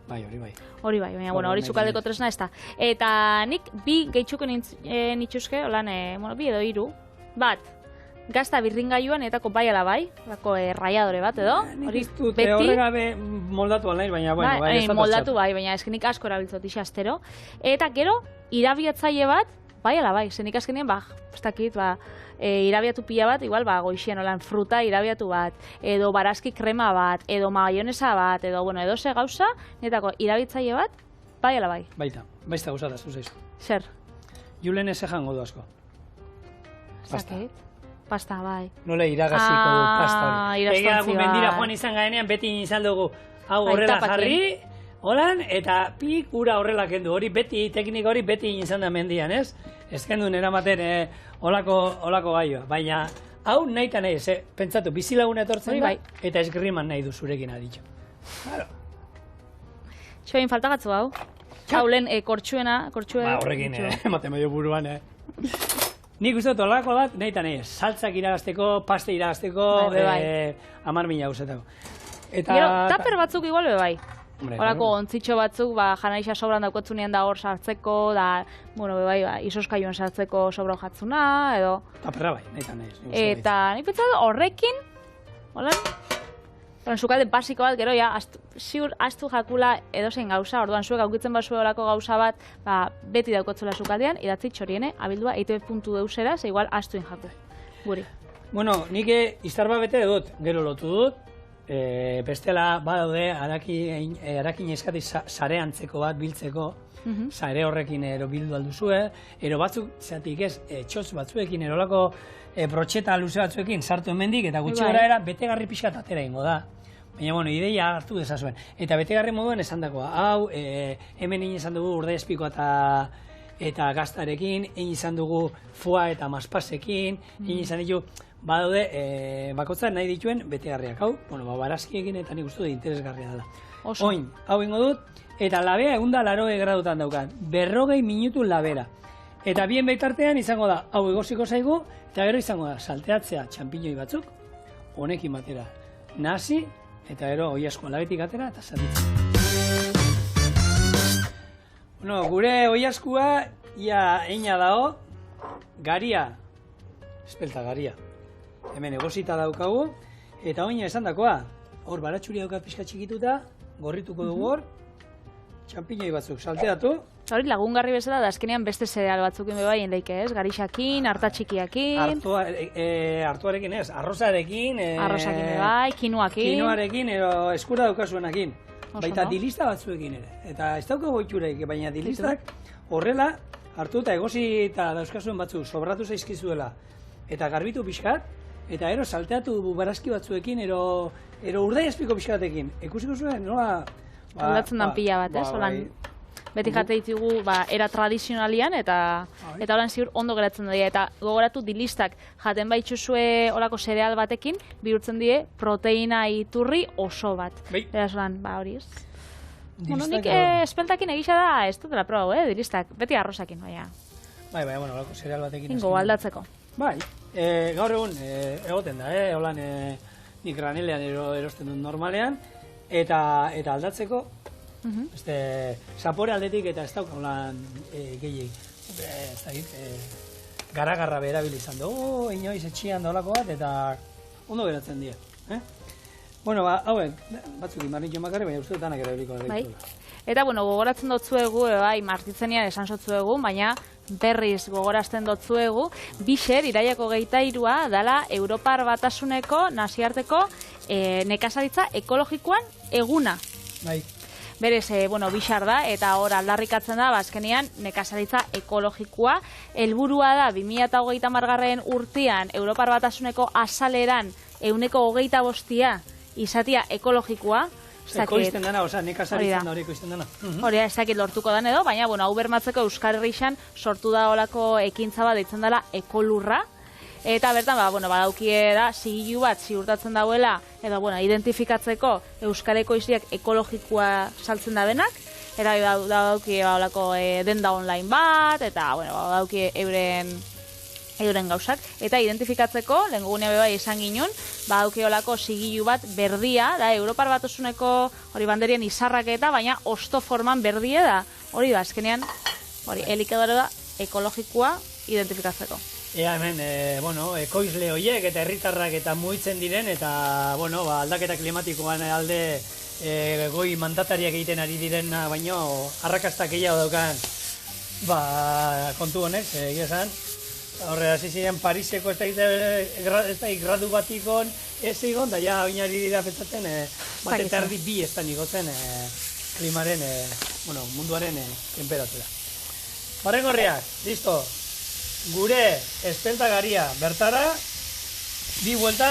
Bai, hori bai. Hori bai, baina hori sukaldeko tresna ez da. Eta nik bi gehitxuko nitxuske, holan, bi edo hiru. Bat, gazta birringailuan etako bai ala bai, lako raiadore bat edo. Nik dute horregabe moldatu alnaiz, baina bueno, bai, ez da moldatu bai, baina eskenik asko erabiltzot astero. Eta gero, irabiatzaile bat, bai ala bai, zenik azkenien, ez dakit, irabiatu pila bat, igual, goixien olan fruta irabiatu bat, edo barazki krema bat, edo maionesa bat, edo ze gauza, netako irabitzaile bat, bai ala bai. Baita gauza da, zuzeizu. Zer? Julen ez jango du asko. Pasta, bai. Nola iragaziko du pasta hori. Irastantzi, bai. Mendira joan izan gaenean, beti izan dugu, hau horrela jarri, holan, eta pik ura horrela kendu. Hori beti, teknika hori beti izan da mendian, ez? Ez kenduen eramaten olako gaioa. Baina, hau nahi eta nahi, pentsatu, bizilaguna etortzen da, eta esgriman nahi du zurekin aditxo. Claro. Txoin, faltagatzu hau. Hau lehen kortxuena. Horrekin, ematen medio buruan, Nik uste dut olako bat, nahi eta nahi, saltzak iragazteko, paste iragazteko, 10.000 gauzetako. Gero, taper batzuk igual bai. Horako ontzitxo batzuk, janaixa sobran daukotzunean da hor sartzeko, da, isoskailuan sartzeko sobra jatzuna, edo... Taperra bai, nahi eta nahi. Eta, nik pentsatu horrekin, holan, sukalde basiko bat, gero, ziur astu jakula edozein gauza, orduan zuek aukitzen basue horako gauza bat, beti daukotzula sukaldean, idatzi txoriene, abildua eitb.eusera, ze igual astuin jaku, guri. Bueno, nik iztarba bete dut, gero lotu dut, bestela badaude harakin eskati sare antzeko bat biltzeko, sare horrekin ero bildu alduzue, ero batzuk, zatik ez, txotz batzuekin, erolako brotxeta luze batzuekin sartu hemendik eta gutxi gora era betegarri pixkat atera ingo da. Baina, bueno, ideia hartu dezazuen. Eta betegarri moduen esan dagoa, hau, hemen izan dugu urde espikoa eta gaztarekin, izan dugu foa eta maspasekin, izan ditu, badaude, bakotzak nahi dituen betegarriak, hau, barazkiekin eta nik uste dut interesgarria dela. Oin, hau ingo dut, eta labea egun da 80 gradutan daukan, 40 minutu labera. Eta bien baitartean izango da, hau egosiko zaigu, eta gero izango da, salteatzea txampiñoi batzuk, honekin batera nahasi, eta gero oiasko labetik atera, eta zerritzen. Bueno, gure oiaskua, ia eina dago, garia, espelta garia. Hemen egosita daukagu, eta oina esan dakoa, hor baratxuri daukat pixka txikituta, gorrituko dugu hor, txampiñoi batzuk salteatu. Hori lagungarri bezala da azkenean beste zereal batzukin bebaien leike, ez? Garixakin, hartatxikiakin... Artuarekin ez, arrozarekin... Arrozakin bebai, kinuakin... Kinuarekin, eskura daukasuenakin. Baita dilista batzuekin ere. Eta ez dauka goitxureik, baina dilistak horrela hartu eta egosi eta dauzkasuen batzuk sobratu zaizkizuela. Eta garbitu pixkat, eta ero salteatu barazki batzuekin, ero urdai espiko pixkatekin. Ikusiko zuen, nola... Aldatzen dan pila bat, ez? Beti jate ditugu era tradizionalian eta holan ziur ondo geratzen dira. Eta gogoratu dilistak jaten baitxuzue olako zereal batekin, bihurtzen die proteina iturri oso bat. Beraz holan, hori ez. Nik espeltakin egisa da, ez dutela proba, dilistak. Beti arrozakin, baina. Bai, bueno, olako zereal batekin. Ingo, aldatzeko. Bai, gaur egun egoten da, holan nik granelean erosten dut normalean, eta aldatzeko, zapore aldetik eta ez dauka holan gehiagik. Garagarra berabili izan dugu, inoiz etxian da holako bat, eta ondo geratzen dira. Bueno, hauen, batzuk imarritxo makarri, baina uste danak erabiliko da. Bai. Eta, gogoratzen dotzuegu, bai, martitzenean esan sotzuegu, baina berriz gogorazten dotzuegu, Bixer, iraiako 23 dala Europar Batasuneko nazioarteko nekazaritza ekologikoan eguna. Bai. Berez, Bixar da, eta hor aldarrikatzen da, azkenean nekazaritza ekologikoa. Helburua da, 2030 urtean Europar Batasuneko azaleran 25% izatia ekologikoa. Ekoizten dana, nekazaritzen da hori ekoizten dana. Hori da, ez dakit lortuko den edo, baina, hau bermatzeko Euskal Herrixan sortu da olako ekintza bat deitzen dela ekolurra. Eta bertan, badaukie da, zigilu bat ziurtatzen dauela, edo, identifikatzeko Euskal Ekoizleak ekologikoa saltzen da benak, eta badaukie olako denda online bat, eta, badaukie euren gauzak. Eta identifikatzeko, lehen gugunea beba izan ginen, badaukie olako zigilu bat berdia, da, Europar Batasuneko hori banderien izarrak eta, baina osto forman berdia da. Hori da, azkenean, hori, elikadore da ekologikoa identifikatzeko. Ea hemen, ekoizle horiek eta herritarrak eta mugitzen diren, eta, aldaketa klimatikoan alde goi mandatariak egiten ari diren, baino, arrakastak gehiago daukan, kontu honez, egia esan. Horre, hasi ziren Pariseko ez da gradu batikon ez egon, da ja oinari dira pentsatzen, bat eta erdi bi ez da nigotzen klimaren, munduaren temperatura. Barrengorriak, listo. Gure espeltagaria bertara, bi buelta,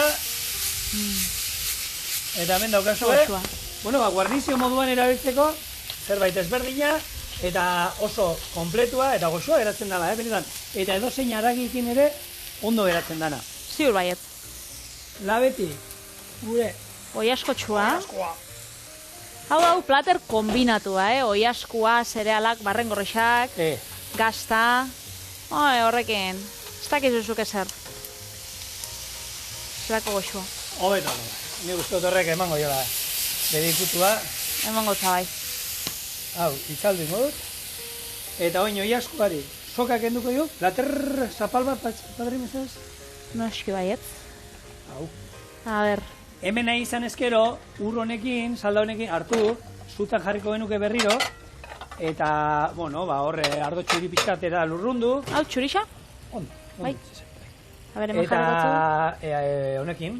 eta hemen daukazue, guarnizio moduan erabiltzeko, zerbait ezberdina, eta oso kompletua eta goxoa geratzen dela, benetan. Eta edozein haragikin ere ondo geratzen dana. Ziur baiet. Labeti, gure oiaskotxua. Hau plater kombinatua, oiaskua, zerealak, barrengorrexak, gazta. Horrekin, ez dakizuzuk ezer. Zerako goxua. Hobeto, ni guztot horrek emango jola. Bere ikutua. Emango zabai. Hau, itzaldu ingot. Eta oin oiaskuari, sokak enduko jo, later zapal bat padri mesez? No eski baiet. Hau. A ber. Hemen nahi izan ezkero, ur honekin, salda honekin hartu, zutan jarriko genuke berriro, eta, horre, ardo txuri pixkatera lurrundu. Hau, txurixa? Ondo. Bai. A ber, hemen jarrikatu. Eta honekin,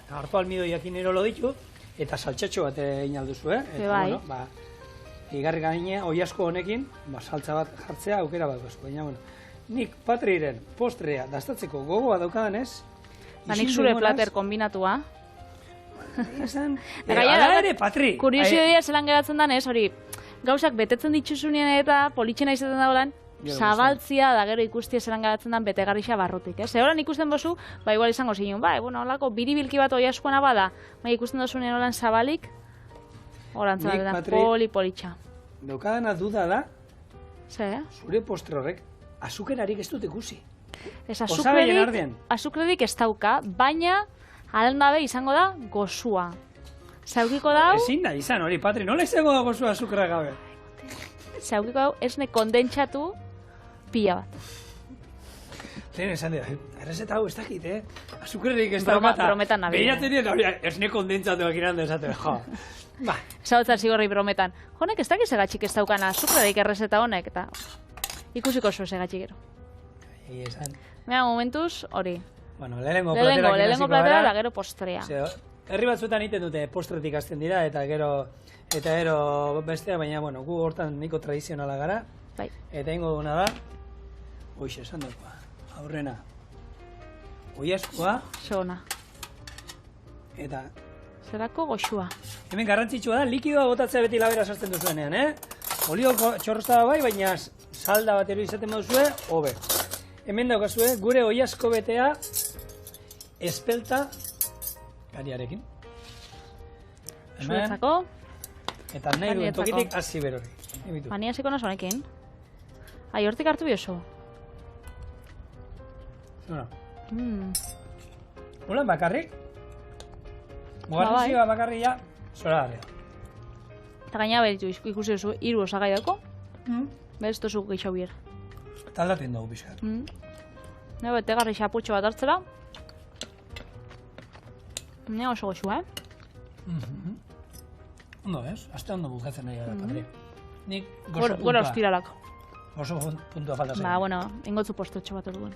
hartu almidoiakin erolo ditu, eta saltxatxo bat inalduzu, Bai. Igarri gaine, oiasko honekin, saltza bat jartzea aukera bat gozu. Baina, nik Patriren postrea dastatzeko gogoa daukadanez, nik zure plater kombinatua. Ala ere, Patri! Kuriosio dira zelan geratzen danez, hori, gauzak betetzen dituzunien eta politxena izaten daulan, zabaltzia da gero ikustia zelan geratzen dan betegarrixa barrutik. Horan ikusten bozu, igual izango zinun, holako biribilki bat oiaskoana bada, ikusten dozunien holan zabalik, horan zabaletan politxa. Daukadana duda da, Ze? Zure postre horrek, azukerarik ez dut ikusi. Ez azukrerik ez dauka, baina alendabe izango da gozua. Zaukiko dau... Ezin da izan hori, Patri, nola izango da gozua azukera gabe? Zaukiko dau esne kondentsatu pila bat. Lehen esan dira, errezeta hau ez dakit, azukrerik ez daukata. Brometan nabi. Behiratzen dira, hori, esne kondentsatuak iran dezaten, jo. Zautzat zigorri brometan. Honek ez dakiz egatxik ez daukana azukrerik errezeta honek, eta ikusiko zu ez egatxik gero. Esan. Mira, momentuz, hori. Bueno, lehenengo platera da gero postrea. Herri batzuetan egiten dute postretik hasten dira, eta gero bestea, baina, gu hortan niko tradizionala gara. Bai. Eta ingo duna da, hoxe esan dagoa, aurrena, oiaskoa. Zona. Eta... Zerako goxua. Hemen garrantzitsua da, likidoa botatzea beti labera sartzen duzuenean, Olio txorrosta da bai, baina salda bat ero izaten baduzue, hobe. Hemen daukazue, gure oiasko betea espelta gariarekin. Zuretzako. Eta nahi duen tokitik hasi berori. Bani hasiko nazo honekin. Ai, hortik hartu bioso. Zora. Holan bakarrik. Mugarrizioa bakarria, zora gara. Eta gaina beritu ikusi duzu, 3 osagai dauko. Bez, tozu gehiago bier. Eta aldaten dugu bizar. Ne bete garri xaputxo bat hartzera. Ne oso goxua, Ondo, ez? Aste ondo bukatzen nahi gara, Patri. Nik gozo Gora puntua. ostiralak. Gozo puntua falta zen. Ba, bueno, ingotzu postotxo bat orduan.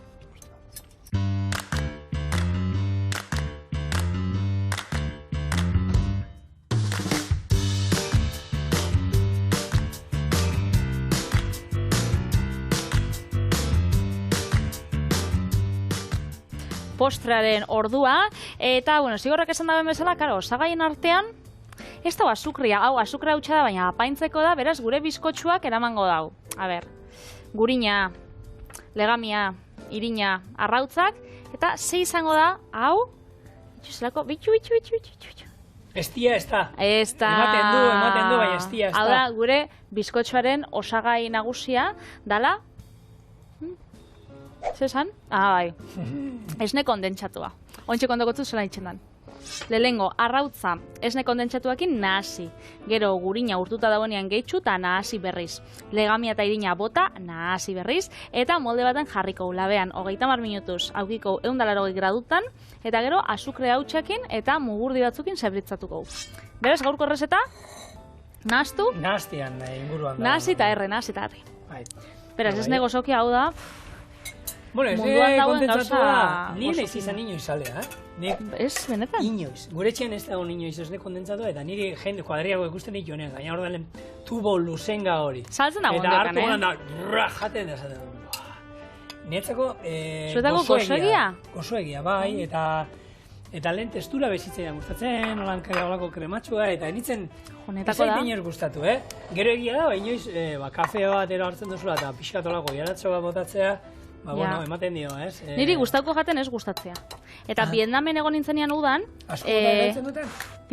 Postrearen ordua, eta, bueno, zigorrak esan daben bezala, karo, osagaien artean, ez da azukria, hau azukria hautsa da, baina apaintzeko da, beraz, gure bizkotxuak eramango dau. A ber, gurina, legamia, irina, arrautzak, eta ze izango da, hau, zelako, bitxu. Estia ez da. Ez da. Ematen du, baina estia ez da. Hau da, gure bizkotxuaren osagai nagusia, dala, zesan? Bai. Esne kondentsatua. Ontxe kondokotzu zela itxen dan. Lehengo, arrautza, esne kondentsatuakin nahasi. Gero, gurina urtuta dagoenean gehitxu eta nahasi berriz. Legamia eta irina bota, nahasi berriz. Eta molde baten jarriko, labean, 30 minutuz, aukiko 180 gradutan. Eta gero, azukre hautsakin eta mugurdi batzukin zebritzatuko. Beraz, gaurko errezeta, nahaztu. Nahaztian inguruan da. Nahasi eta erre, nahasi eta erre. Beraz, esne gozokia hau da. Bueno, munduan dagoen kondentsatua, ni nahiz izan inoiz alea, Ez, benetan? Inoiz. Gure etxean ez dago inoiz esne kondentsatua, eta niri jende kuadriago ikusten ditu honean, gaina hor dalen tubo luzenga hori. Saltzen dago Eta ondokan, hartu da, jaten da esaten du. Niretzako Zuetako gozoegia? Gozoegia, bai, eta lehen testura bezitzea gustatzen, olako krematxua, eta enitzen honetako da. inoiz gustatu, Gero egia da, inoiz, kafe bat ero hartzen duzula, eta pixkatolako jaratxo bat botatzea, bueno, ematen dio, ez? Niri gustauko jaten ez gustatzea. Eta Vietnamen egon nintzenean udan, Asko erabiltzen duten?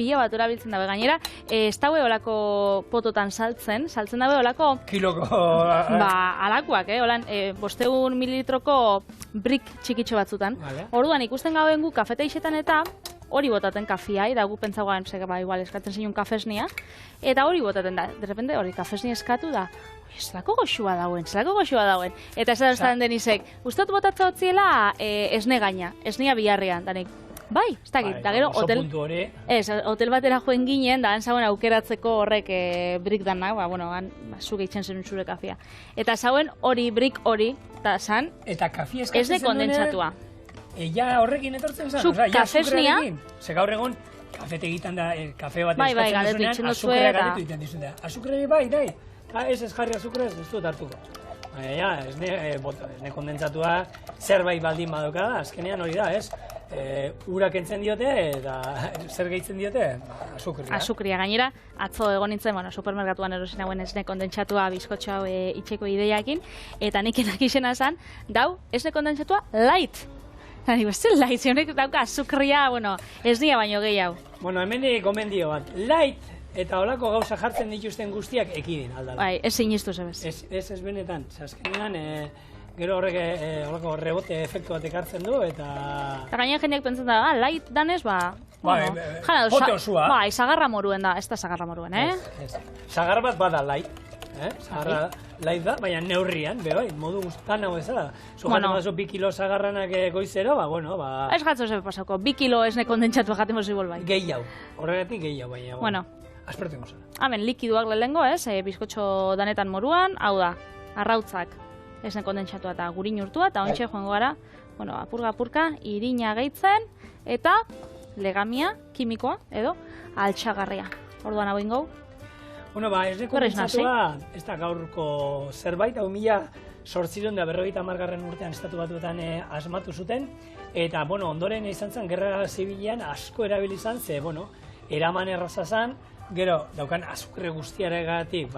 pila bat erabiltzen dabe. Gainera, ez daue olako pototan saltzen dabe olako... Kiloko... alakoak, holan, 500 mililitroko brick txikitxo batzutan. Vale. Orduan, ikusten gauen gu kafeteixetan eta hori botaten kafia, eta gu pentsagoan, igual, eskatzen zinun kafesnia, eta hori botaten da. De repente, hori kafesnia eskatu da, zelako goxua dauen. Eta ez da zaren denizek, ustot botatza hotziela esne gaina, esnea biharrean, danik. Bai, ez dakit, da gero, hotel batera joen ginen, da han zauen aukeratzeko horrek brick danak, zu gehitzen zen zure kafia. Eta zauen hori, brick hori, eta zan, esne kondentsatua. Ja horrekin etortzen zen? Zuk kafesnia? Ze gaur egon, kafete egiten da, kafe bat bai, eskatzen duzunean, azukrea galetu egiten dizunean. Azukrea bai, ez jarri azukrea ez dut hartuko. Esne kondentsatua zerbait baldin badoka da, azkenean hori da, ez? Urak entzen diote eta zer gehitzen diote? Azukria. Azukria, gainera, atzo egon nintzen, supermerkatuan erosin hauen esne kondentsatua bizkotxo hau itxeko ideiakin, eta nik enak izena zan, dau, esne kondentsatua light. Digo, ez light, zionek dauka azukria, ez nia baino gehiago. Hemen gomendio bat, light eta holako gauza jartzen dituzten guztiak ekidin aldala. Bai, ez sinistu zebez. Ez benetan, azkenean, gero horrek holako rebote efektu bat ekartzen du, eta... Eta gainean jendeak pentsatzen da, light danez, pote osua. Bai, sagarra moruen da, ez da sagarra moruen, Sagar bat bada light. Sagarra light da, baina neurrian, modu guztan hau ezala. Jaten bazo 2 kilo sagarranak goizero, Ez gatzo zebe pasako, 2 kilo esne kondentsatua jaten bozu igual bai. Gehiago, horregatik gehiago, baina... Aspertengo zara. Hemen, likiduak lehengo, bizkotxo danetan moruan, hau da, arrautzak esne kondentsatua eta gurin urtua, eta ontxe joango gara, apurka, irina gehitzen, eta legamia, kimikoa, edo, altxagarria. Orduan hau ingo. Esne kondentsatua, ez da gaurko zerbait, hau 1850 urtean estatu batuetan asmatu zuten, eta, ondoren izan zen, gerra zibilean asko erabili izan, ze, eraman erraza zen, gero, daukan azukre guztiaregatik,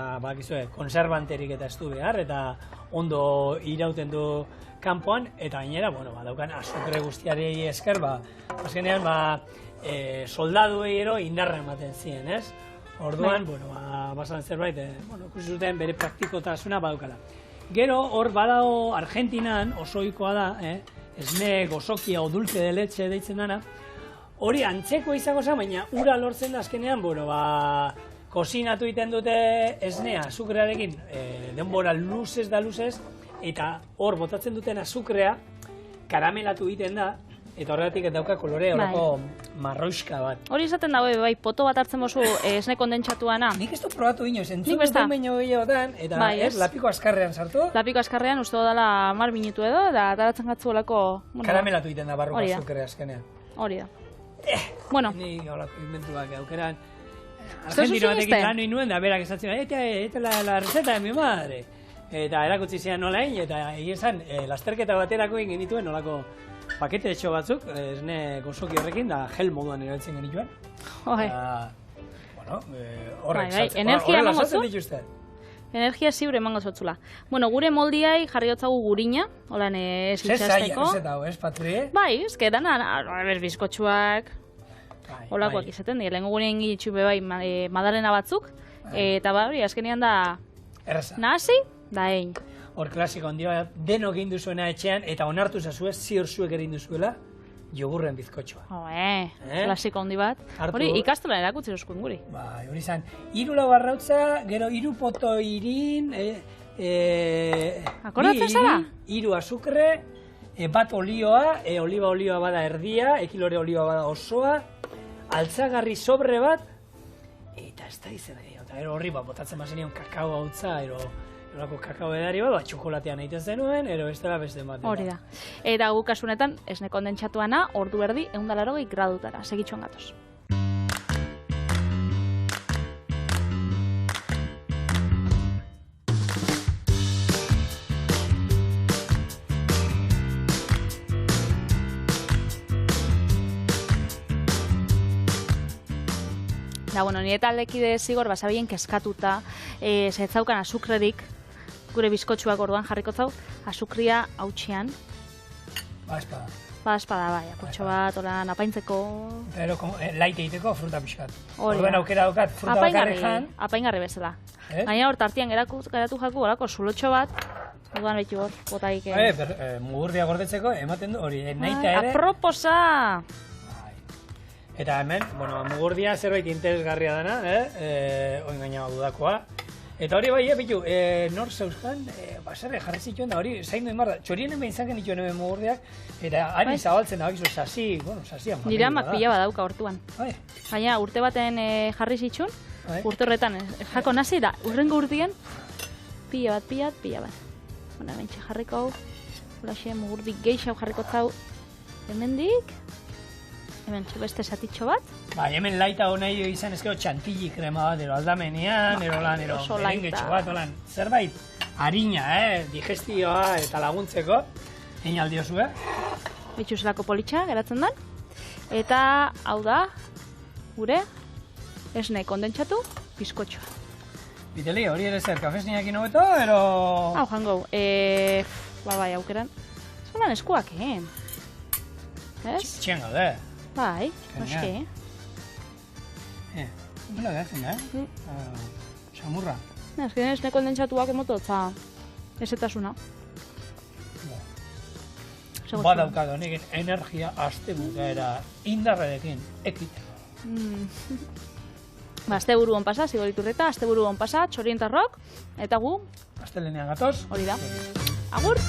konservanterik eta ez du behar, eta ondo irauten du kanpoan, eta gainera, daukan azukre guztiarei esker, azkenean, soldaduei ero indarra ematen ziren, ez? Orduan, basan zerbait, ikusi zuten bere praktikotasuna badaukala. Gero, hor badago Argentinan, osoikoa da, esne gozokia o dulce de leche deitzen dana, hori antzeko izango zen, baina ura lortzen da azkenean, kozinatu egiten dute esnea azukrearekin, denbora luzez da luzez, eta hor botatzen duten azukrea karamelatu egiten da, eta horregatik dauka kolore horako marroiska bat. Hori izaten dago, bai, poto bat hartzen bozu esne kondentsatuana. Nik ez du probatu inoz, entzun dut baino gehiagotan, eta lapiko azkarrean sartu. Lapiko azkarrean uste dela 10 minutu edo, eta ataratzen gatzu olako... Karamelatu egiten da barruko azukrea azkenean. Hori da. Bueno. Ni olako inventuak aukeran. Argentino batekin lan nuen, da berak esatzen, eta la receta de mi madre. Eta erakutsi zian nola egin, eta egin lasterketa baterako egin genituen olako pakete etxo batzuk, esne gozoki horrekin, da gel moduan erabiltzen genituen. Bueno, horrek zaten dituzte. Energia ziur emango zotzula. Bueno, gure moldiai jarri hotzagu gurina, holan ez itxasteko. Zer hau, ez, patri? Bai, ez, dana, bizkotxuak, holakoak izaten dira. Lehenko gurean gitxu bai madalena batzuk, eta hori, azkenean da nahasi, da egin. Hor klasiko handia denok egin duzuena etxean, eta onartu zazue, ziur zuek egin duzuela, jogurren bizkotxoa. Klasiko handi bat. Hori, ikastolan erakutzi euskuen guri. Bai, hori izan, 3 lau arrautza, gero 3 poto irin, akordatzen zara? 3 azukre, bat olioa, oliba olioa bada erdia, ekilore olioa bada osoa, altzagarri sobre bat, eta ez da izan edo, eta horri botatzen bazenion kakao hautza, Horako kakao edari bat, txokolatean egiten zenuen, ero ez dela beste ematen. Hori da. Eta guk kasunetan, esne kondentsatuana, ordu erdi, 180 gradutara, segitxoan gatoz. Da, bueno, nire taldekide zigor, basabien keskatuta, zetzaukan azukrerik, gure bizkotxuak orduan jarriko zau, azukria hautxean. Espada. Espada, bai, apurtxo bat, holan, apaintzeko... Pero, laite egiteko, fruta pixkat. Orduan aukera daukat, fruta bakarrejan. Apaingarri bezala. Gaina hor, tartian geratu jaku, horako, zulotxo bat, orduan behitu hor, botaik... Mugurdia gordetzeko, ematen du, hori, naita ere... Aproposa! Eta hemen, mugurdia zerbait interesgarria dana, oin gaina dudakoa. Eta hori bai, bitu, nor zeuzkan, baserre jarri zituen da, hori zain duen barra, txorien hemen izan genituen hemen mugurdiak, eta ari zabaltzen da, bakizu, sasian. Nire amak pila badauka hortuan. Baina urte baten jarri zituen, urte horretan, jako nazi da, urrengo urtien, pila bat. Bona, bentsi jarriko hau, holaxe, mugurdik geixau jarriko zau, hemendik, hemen beste zatitxo bat. Bai, hemen laita honai izan ezkero txantilli krema bat, aldamenean, merengetxo bat, zerbait harina, digestioa eta laguntzeko, egin aldiozu, Bitxuzelako politxa geratzen den. Eta, hau da, gure, esne kondentsatu, bizkotxoa. Biteli, hori ere zer, kafesniakin hobeto, ero... Hau, jango, bai, aukeran. Zolan eskuak, Ez? Txen gaude. Bai, noski. Bela gehatzen, Samurra. Azkenean esne kondentsatuak emototza ezetasuna. Badaukado, negin energia azte bukaera indarrekin ekiteko. Azte buru hon pasa, Zigoriturreta, azte buru hon pasa, txorientarrok, eta gu... Astelenean gatoz. Hori da. Agur!